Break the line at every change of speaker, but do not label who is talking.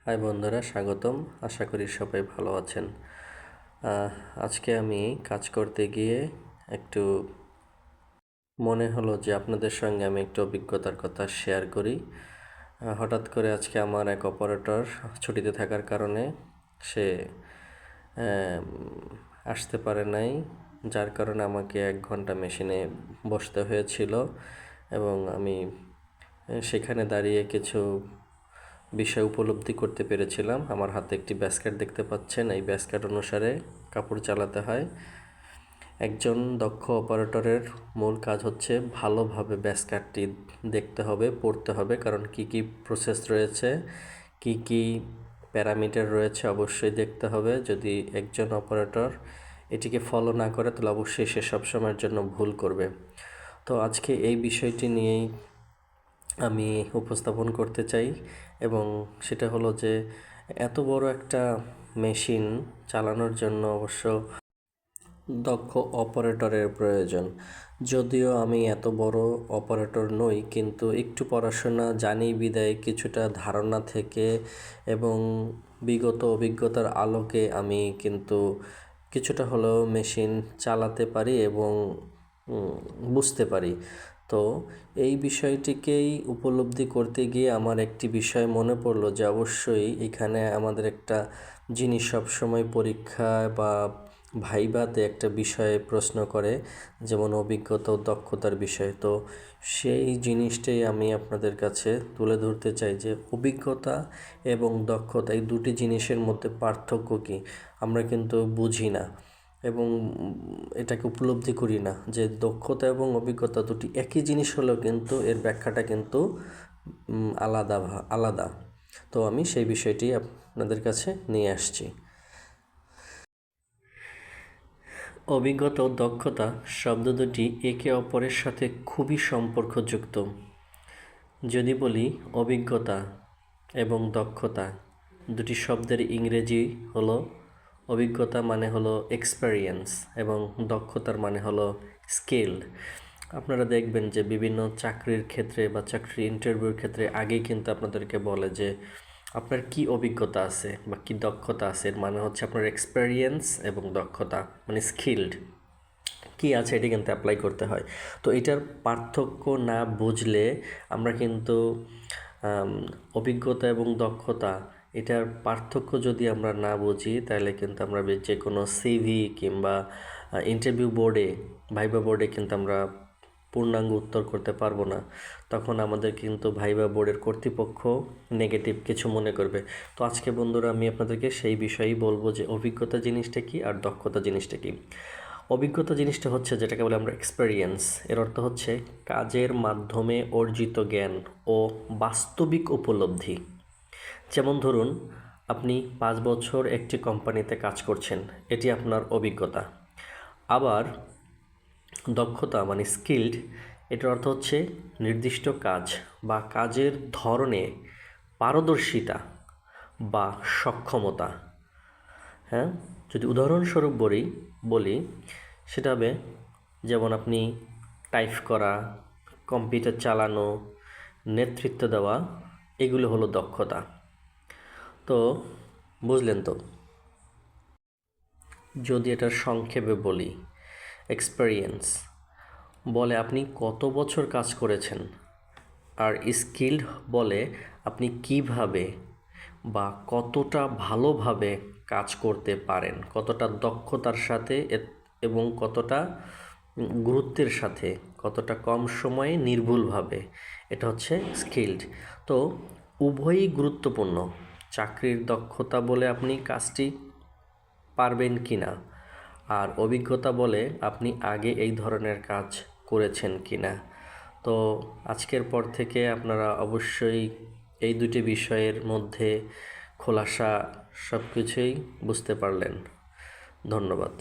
High বন্ধুরা, স্বাগতম। আশা করি সবাই ভালো আছেন। আজকে আমি কাজ করতে গিয়ে একটু মনে হলো যে আপনাদের সঙ্গে আমি একটু অভিজ্ঞতার কথা শেয়ার করি। হঠাৎ করে আজকে আমার এক অপারেটর ছুটিতে থাকার কারণে সে আসতে পারে নাই, যার কারণে আমাকে 1 ঘন্টা মেশিনে বসতে হয়েছিল এবং আমি সেখানে দাঁড়িয়ে কিছু বিষয় উপলব্ধি করতে পেরেছিলাম। আমার হাতে একটি ব্যাসকেট দেখতে পাচ্ছেন, এই ব্যাসকেট অনুসারে কাপড় চালাতে হয়। একজন দক্ষ অপারেটরের মূল কাজ হচ্ছে ভালোভাবে ব্যাসকেটটি দেখতে হবে, পড়তে হবে, কারণ কি কি প্রসেস রয়েছে, কি কি প্যারামিটার রয়েছে অবশ্যই দেখতে হবে। যদি একজন অপারেটর এটিকে ফলো না করে তাহলে অবশ্যই সে সবসময়ের জন্য ভুল করবে। তো আজকে এই বিষয়টি নিয়েই আমি উপস্থাপন করতে চাই, এবং সেটা হলো যে এত বড় একটা মেশিন চালানোর জন্য অবশ্য দক্ষ অপারেটরের প্রয়োজন। যদিও আমি এত বড় অপারেটর নই, কিন্তু একটু পড়াশোনা জানি বিদায় কিছুটা ধারণা থেকে এবং বিগত অভিজ্ঞতার আলোকে আমি কিন্তু কিছুটা হলেও মেশিন চালাতে পারি এবং বুঝতে পারি। তো এই বিষয়টিকেই উপলব্ধি করতে গিয়ে আমার একটি বিষয় মনে পড়লো যে অবশ্যই এখানে আমাদের একটা জিনিস সবসময় পরীক্ষা বা ভাইভাতে একটা বিষয়ে প্রশ্ন করে, যেমন অভিজ্ঞতা ও দক্ষতার বিষয়। তো সেই জিনিসটাই আমি আপনাদের কাছে তুলে ধরতে চাই যে অভিজ্ঞতা এবং দক্ষতা এই দুটি জিনিসের মধ্যে পার্থক্য কী আমরা কিন্তু বুঝি না এবং এটাকে উপলব্ধি করি না যে দক্ষতা এবং অভিজ্ঞতা দুটি একই জিনিস হলেও কিন্তু এর ব্যাখ্যাটা কিন্তু আলাদা। তো আমি সেই বিষয়টি আপনাদের কাছে নিয়ে আসছি। অভিজ্ঞতা ও দক্ষতা শব্দ দুটি একে অপরের সাথে খুবই সম্পর্কযুক্ত। যদি বলি অভিজ্ঞতা এবং দক্ষতা দুটি শব্দের ইংরেজি হলো, অভিজ্ঞতা মানে হলো এক্সপেরিয়েন্স এবং দক্ষতার মানে হলো স্কিল। আপনারা দেখবেন যে বিভিন্ন চাকরির ক্ষেত্রে বা চাকরির ইন্টারভিউর ক্ষেত্রে আগেই কিন্তু আপনাদেরকে বলে যে আপনার কি অভিজ্ঞতা আছে বা কি দক্ষতা আছে, এর মানে হচ্ছে আপনার এক্সপেরিয়েন্স এবং দক্ষতা মানে স্কিলড কি আছে এটি কিন্তু অ্যাপ্লাই করতে হয়। তো এটার পার্থক্য না বুঝলে আমরা কিন্তু অভিজ্ঞতা এবং দক্ষতা এটার পার্থক্য যদি আমরা না বুঝি তাহলে কিন্তু আমরা যে কোনো সিভি কিংবা ইন্টারভিউ বোর্ডে ভাইবা বোর্ডে কিন্তু আমরা পূর্ণাঙ্গ উত্তর করতে পারবো না। তখন আমাদের কিন্তু ভাইবা বোর্ডের কর্তৃপক্ষ নেগেটিভ কিছু মনে করবে। তো আজকে বন্ধুরা আমি আপনাদেরকে সেই বিষয়েই বলবো যে অভিজ্ঞতা জিনিসটা কি আর দক্ষতা জিনিসটা কি। অভিজ্ঞতা জিনিসটা হচ্ছে যেটাকে বলে আমরা এক্সপেরিয়েন্স। এর অর্থ হচ্ছে কাজের মাধ্যমে অর্জিত জ্ঞান ও বাস্তবিক উপলব্ধি। যেমন ধরুন আপনি 5 বছর একটি কোম্পানিতে কাজ করছেন, এটি আপনার অভিজ্ঞতা। আবার দক্ষতা মানে স্কিলড, এটার অর্থ হচ্ছে নির্দিষ্ট কাজ বা কাজের ধরনে পারদর্শিতা বা সক্ষমতা। হ্যাঁ, যদি উদাহরণস্বরূপ বলি সেটা হবে যেমন আপনি টাইপ করা, কম্পিউটার চালানো, নেতৃত্ব দেওয়া, এগুলো হলো দক্ষতা। তো বুঝলেন তো? যদি এটার সংক্ষেপে বলি, এক্সপেরিয়েন্স বলে আপনি কত বছর কাজ করেছেন, আর স্কিলড বলে আপনি কিভাবে বা কতটা ভালোভাবে কাজ করতে পারেন, কতটা দক্ষতার সাথে এবং কতটা গুরুত্বের সাথে, কতটা কম সময়ে নির্ভুলভাবে, এটা হচ্ছে স্কিলড। তো উভয়ই গুরুত্বপূর্ণ। চাকরির দক্ষতা বলে আপনি কাজটি পারবেন কি না, আর অভিজ্ঞতা বলে আপনি আগে এই ধরনের কাজ করেছেন কি না। তো আজকের পর থেকে আপনারা অবশ্যই এই দুটি বিষয়ের মধ্যে খোলাসা সব কিছুই বুঝতে পারলেন। ধন্যবাদ।